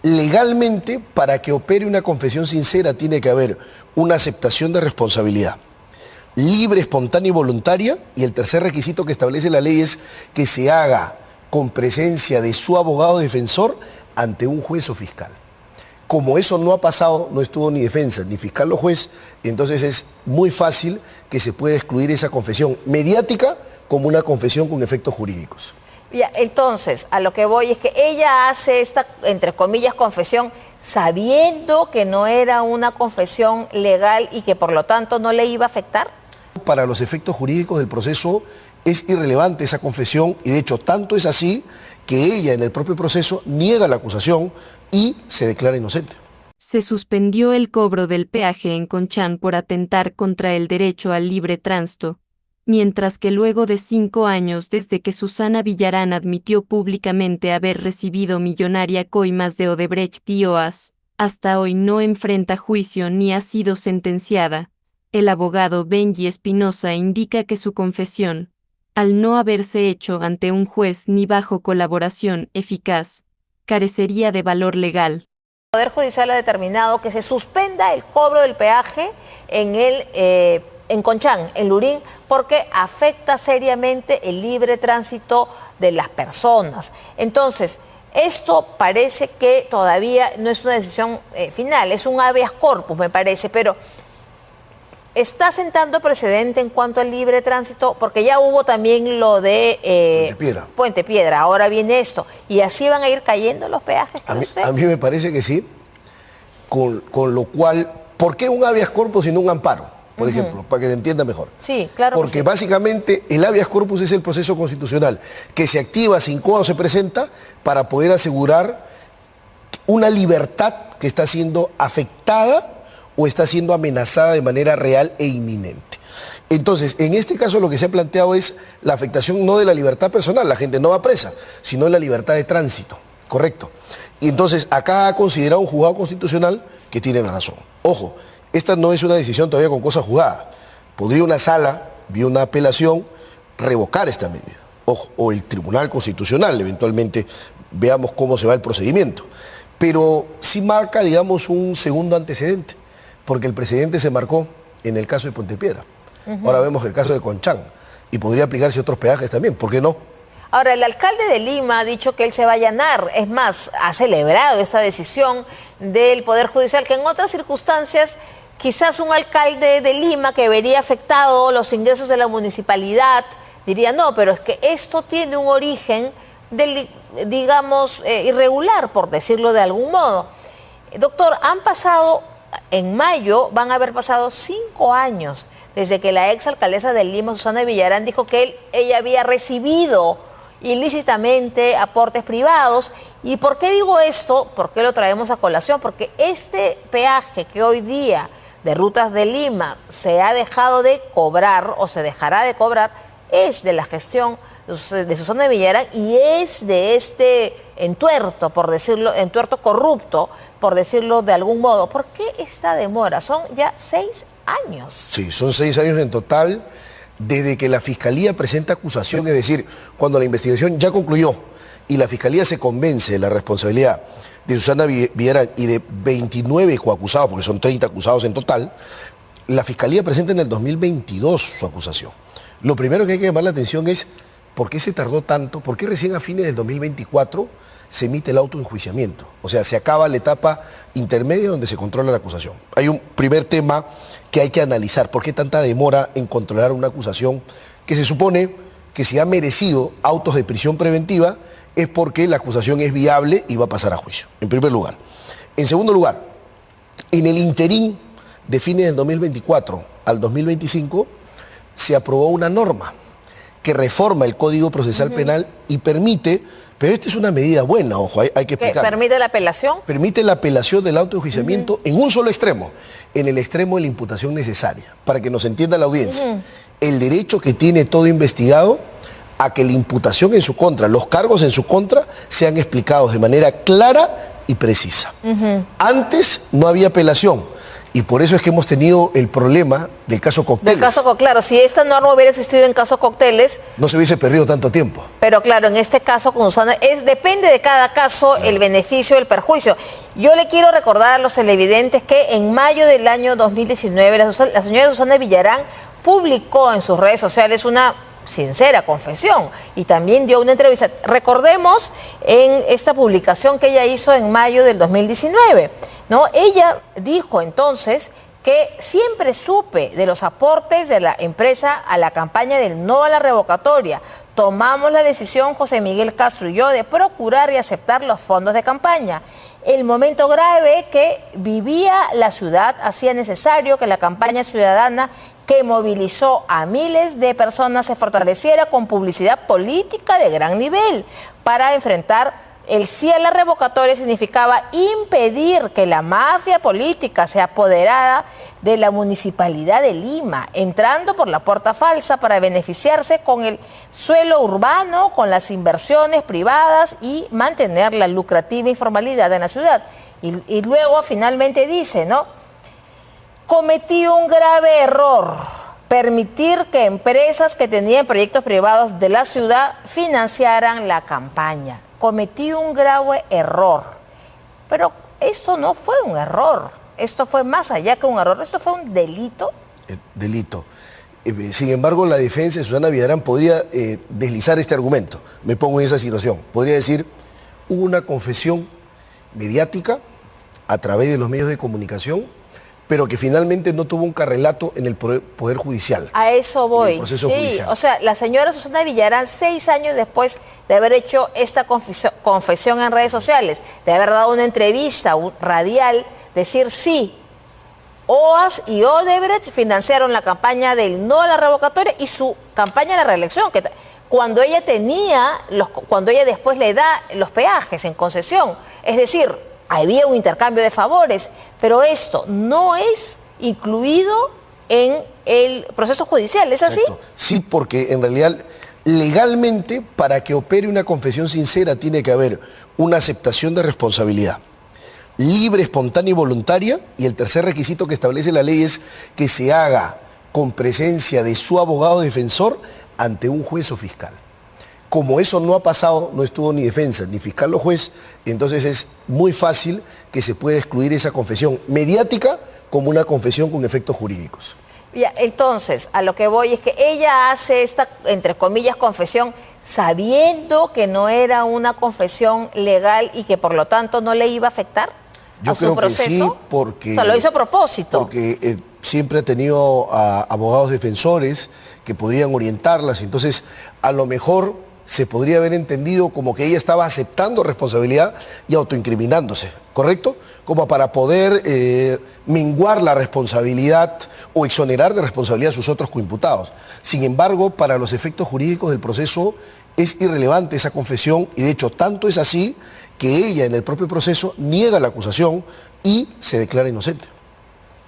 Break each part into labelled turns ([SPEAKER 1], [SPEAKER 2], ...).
[SPEAKER 1] Legalmente, para que opere una confesión sincera, tiene que haber una aceptación de responsabilidad libre, espontánea y voluntaria, y el tercer requisito que establece la ley es que se haga con presencia de su abogado defensor ante un juez o fiscal. Como eso no ha pasado, no estuvo ni defensa, ni fiscal o juez, entonces es muy fácil que se pueda excluir esa confesión mediática como una confesión con efectos jurídicos.
[SPEAKER 2] Ya, entonces, a lo que voy es que ella hace esta, entre comillas, confesión sabiendo que no era una confesión legal y que por lo tanto no le iba a afectar.
[SPEAKER 1] Para los efectos jurídicos del proceso es irrelevante esa confesión y de hecho tanto es así que ella en el propio proceso niega la acusación y se declara inocente.
[SPEAKER 3] Se suspendió el cobro del peaje en Conchán por atentar contra el derecho al libre tránsito, mientras que luego de 5 años desde que Susana Villarán admitió públicamente haber recibido millonaria coimas de Odebrecht y OAS, hasta hoy no enfrenta juicio ni ha sido sentenciada. El abogado Benji Espinosa indica que su confesión, al no haberse hecho ante un juez ni bajo colaboración eficaz, carecería de valor legal.
[SPEAKER 2] El Poder Judicial ha determinado que se suspenda el cobro del peaje en Conchán, en Lurín, porque afecta seriamente el libre tránsito de las personas. Entonces, esto parece que todavía no es una decisión final, es un habeas corpus, me parece, pero ¿está sentando precedente en cuanto al libre tránsito? Porque ya hubo también lo de Puente Piedra, ahora viene esto. ¿Y así van a ir cayendo los peajes?
[SPEAKER 1] A mí me parece que sí, con lo cual, ¿por qué un habeas corpus y no un amparo? Por ejemplo, para que se entienda mejor.
[SPEAKER 2] Sí, claro.
[SPEAKER 1] Porque básicamente el habeas corpus es el proceso constitucional que se activa sin cuando se presenta para poder asegurar una libertad que está siendo afectada o está siendo amenazada de manera real e inminente. Entonces, en este caso lo que se ha planteado es la afectación no de la libertad personal, la gente no va presa, sino de la libertad de tránsito, ¿correcto? Y entonces acá ha considerado un juzgado constitucional que tiene la razón. Ojo, esta no es una decisión todavía con cosa juzgada. Podría una sala, vía una apelación, revocar esta medida. Ojo, o el Tribunal Constitucional, eventualmente veamos cómo se va el procedimiento. Pero sí marca, digamos, un segundo antecedente, porque el precedente se marcó en el caso de Puente Piedra. Ahora vemos el caso de Conchán y podría aplicarse a otros peajes también, ¿por qué no?
[SPEAKER 2] Ahora, el alcalde de Lima ha dicho que él se va a allanar, es más, ha celebrado esta decisión del Poder Judicial, que en otras circunstancias quizás un alcalde de Lima que vería afectado los ingresos de la municipalidad diría, no, pero es que esto tiene un origen, digamos, irregular, por decirlo de algún modo. Doctor, en mayo van a haber pasado 5 años desde que la exalcaldesa de Lima, Susana Villarán, dijo que ella había recibido ilícitamente aportes privados. ¿Y por qué digo esto? ¿Por qué lo traemos a colación? Porque este peaje que hoy día de Rutas de Lima se ha dejado de cobrar o se dejará de cobrar es de la gestión de Susana Villarán y es de este entuerto, por decirlo, entuerto corrupto, por decirlo de algún modo. ¿Por qué esta demora? Son ya 6 años.
[SPEAKER 1] Sí, son 6 años en total desde que la Fiscalía presenta acusación, es decir, cuando la investigación ya concluyó y la Fiscalía se convence de la responsabilidad de Susana Villarán y de 29 coacusados, porque son 30 acusados en total, la Fiscalía presenta en el 2022 su acusación. Lo primero que hay que llamar la atención es por qué se tardó tanto, por qué recién a fines del 2024 se emite el autoenjuiciamiento. O sea, se acaba la etapa intermedia donde se controla la acusación. Hay un primer tema que hay que analizar. ¿Por qué tanta demora en controlar una acusación que se supone que si ha merecido autos de prisión preventiva es porque la acusación es viable y va a pasar a juicio, en primer lugar? En segundo lugar, en el interín de fines del 2024 al 2025 se aprobó una norma que reforma el Código Procesal Penal y permite, pero esta es una medida buena, ojo, hay que explicar.
[SPEAKER 2] ¿Permite la apelación?
[SPEAKER 1] Permite la apelación del autoenjuiciamiento en un solo extremo, en el extremo de la imputación necesaria, para que nos entienda la audiencia. El derecho que tiene todo investigado a que la imputación en su contra, los cargos en su contra, sean explicados de manera clara y precisa. Antes no había apelación. Y por eso es que hemos tenido el problema del caso Cócteles.
[SPEAKER 2] Claro, si esta norma hubiera existido en caso Cócteles,
[SPEAKER 1] no se hubiese perdido tanto tiempo.
[SPEAKER 2] Pero claro, en este caso con Susana, depende de cada caso el beneficio o el perjuicio. Yo le quiero recordar a los televidentes que en mayo del año 2019 la señora Susana Villarán publicó en sus redes sociales una sincera confesión y también dio una entrevista. Recordemos en esta publicación que ella hizo en mayo del 2019, ¿no? Ella dijo entonces que siempre supe de los aportes de la empresa a la campaña del no a la revocatoria. Tomamos la decisión, José Miguel Castro y yo, de procurar y aceptar los fondos de campaña. El momento grave que vivía la ciudad hacía necesario que la campaña ciudadana que movilizó a miles de personas se fortaleciera con publicidad política de gran nivel para enfrentar el sí a la revocatoria. Significaba impedir que la mafia política se apoderara de la Municipalidad de Lima, entrando por la puerta falsa para beneficiarse con el suelo urbano, con las inversiones privadas y mantener la lucrativa informalidad en la ciudad. Y luego finalmente dice, ¿no? Cometí un grave error, permitir que empresas que tenían proyectos privados de la ciudad financiaran la campaña. Cometí un grave error, pero esto no fue un error, esto fue más allá que un error, esto fue un delito.
[SPEAKER 1] Delito. Sin embargo, la defensa de Susana Villarán podría deslizar este argumento. Me pongo en esa situación. Podría decir, hubo una confesión mediática a través de los medios de comunicación, pero que finalmente no tuvo un carrelato en el Poder Judicial.
[SPEAKER 2] A eso voy.
[SPEAKER 1] En el proceso judicial.
[SPEAKER 2] O sea, la señora Susana Villarán, 6 años después de haber hecho esta confesión en redes sociales, de haber dado una entrevista radial, decir sí, OAS y Odebrecht financiaron la campaña del no a la revocatoria y su campaña de la reelección, que cuando ella después le da los peajes en concesión, es decir, había un intercambio de favores, pero esto no es incluido en el proceso judicial, ¿es así?
[SPEAKER 1] Exacto. Sí, porque en realidad legalmente para que opere una confesión sincera tiene que haber una aceptación de responsabilidad libre, espontánea y voluntaria, y el tercer requisito que establece la ley es que se haga con presencia de su abogado defensor ante un juez o fiscal. Como eso no ha pasado, no estuvo ni defensa, ni fiscal o juez, entonces es muy fácil que se pueda excluir esa confesión mediática como una confesión con efectos jurídicos.
[SPEAKER 2] Ya, entonces, a lo que voy es que ella hace esta, entre comillas, confesión sabiendo que no era una confesión legal y que por lo tanto no le iba a afectar
[SPEAKER 1] Yo
[SPEAKER 2] a su
[SPEAKER 1] creo
[SPEAKER 2] proceso.
[SPEAKER 1] Que sí, porque...
[SPEAKER 2] O sea, lo hizo a propósito.
[SPEAKER 1] Porque siempre ha tenido abogados defensores que podrían orientarlas, entonces a lo mejor se podría haber entendido como que ella estaba aceptando responsabilidad y autoincriminándose, ¿correcto? Como para poder menguar la responsabilidad o exonerar de responsabilidad a sus otros coimputados. Sin embargo, para los efectos jurídicos del proceso es irrelevante esa confesión y de hecho tanto es así que ella en el propio proceso niega la acusación y se declara inocente.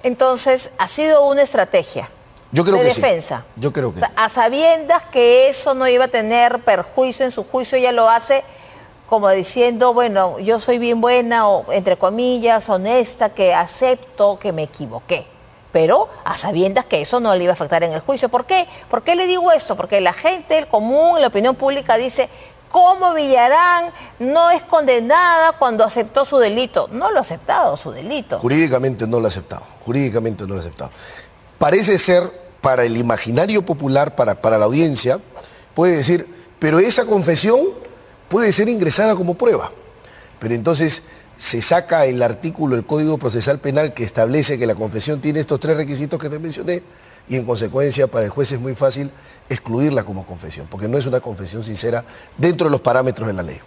[SPEAKER 2] Entonces, ha sido una estrategia.
[SPEAKER 1] Yo creo
[SPEAKER 2] de
[SPEAKER 1] que
[SPEAKER 2] defensa.
[SPEAKER 1] Sí. Yo creo que
[SPEAKER 2] o sea, a sabiendas que eso no iba a tener perjuicio en su juicio, ella lo hace como diciendo, bueno, yo soy bien buena o entre comillas, honesta, que acepto que me equivoqué. Pero a sabiendas que eso no le iba a afectar en el juicio. ¿Por qué? ¿Por qué le digo esto? Porque la gente, el común, la opinión pública dice, ¿cómo Villarán no es condenada cuando aceptó su delito? No lo ha aceptado, su delito.
[SPEAKER 1] Jurídicamente no lo ha aceptado. Jurídicamente no lo ha aceptado. Parece ser, para el imaginario popular, para la audiencia, puede decir, pero esa confesión puede ser ingresada como prueba. Pero entonces se saca el artículo del Código Procesal Penal que establece que la confesión tiene estos 3 requisitos que te mencioné y en consecuencia para el juez es muy fácil excluirla como confesión, porque no es una confesión sincera dentro de los parámetros de la ley.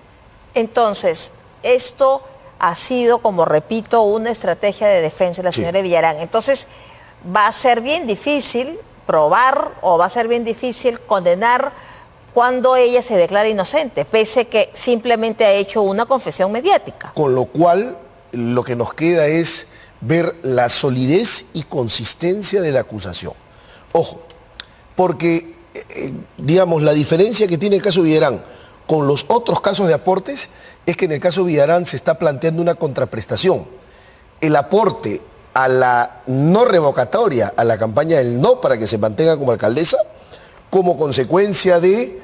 [SPEAKER 2] Entonces, esto ha sido, como repito, una estrategia de defensa de la señora Villarán. Entonces, va a ser bien difícil probar o va a ser bien difícil condenar cuando ella se declara inocente, pese que simplemente ha hecho una confesión mediática.
[SPEAKER 1] Con lo cual, lo que nos queda es ver la solidez y consistencia de la acusación. Ojo, porque, digamos, la diferencia que tiene el caso Villarán con los otros casos de aportes es que en el caso Villarán se está planteando una contraprestación. El aporte a la no revocatoria, a la campaña del no para que se mantenga como alcaldesa, como consecuencia de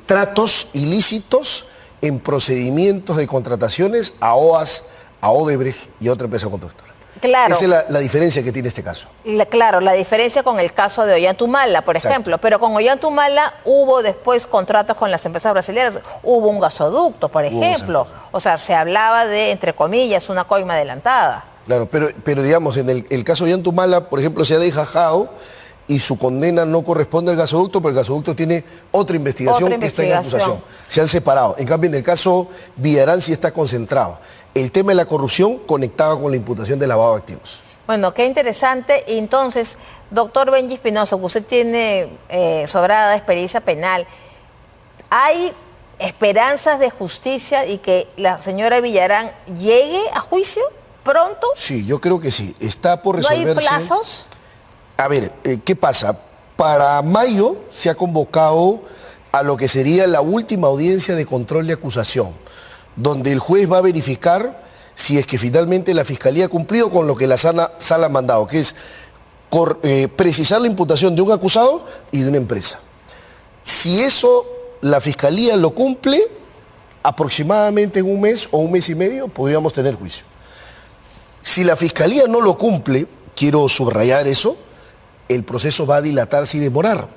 [SPEAKER 1] tratos ilícitos en procedimientos de contrataciones a OAS, a Odebrecht y a otra empresa constructora.
[SPEAKER 2] Claro.
[SPEAKER 1] Esa es la diferencia que tiene este caso.
[SPEAKER 2] Claro, la diferencia con el caso de Ollantumala, por
[SPEAKER 1] Exacto.
[SPEAKER 2] ejemplo. Pero con Ollantumala hubo después contratos con las empresas brasileñas. Hubo un gasoducto, por ejemplo. O sea, se hablaba de, entre comillas, una coima adelantada.
[SPEAKER 1] Claro, pero digamos, en el caso de Ollantumala, por ejemplo, se ha dejado y su condena no corresponde al gasoducto, pero el gasoducto tiene otra investigación que está en acusación. Se han separado. En cambio, en el caso Villarán sí está concentrado. El tema de la corrupción conectado con la imputación de lavado de activos.
[SPEAKER 2] Bueno, qué interesante. Y entonces, doctor Benji Espinosa, usted tiene sobrada experiencia penal. ¿Hay esperanzas de justicia y que la señora Villarán llegue a juicio pronto?
[SPEAKER 1] Sí, yo creo que sí. Está por resolverse.
[SPEAKER 2] ¿No hay plazos?
[SPEAKER 1] A ver, ¿qué pasa? Para mayo se ha convocado a lo que sería la última audiencia de control de acusación, donde el juez va a verificar si es que finalmente la Fiscalía ha cumplido con lo que la sala ha mandado, que es precisar la imputación de un acusado y de una empresa. Si eso la Fiscalía lo cumple, aproximadamente en un mes o un mes y medio podríamos tener juicio. Si la Fiscalía no lo cumple, quiero subrayar eso, el proceso va a dilatarse y demorar.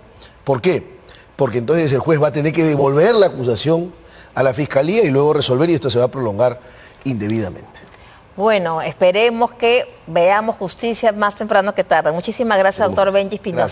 [SPEAKER 1] ¿Por qué? Porque entonces el juez va a tener que devolver la acusación a la Fiscalía y luego resolver, y esto se va a prolongar indebidamente.
[SPEAKER 2] Bueno, esperemos que veamos justicia más temprano que tarde. Muchísimas gracias, doctor Benji Espinosa.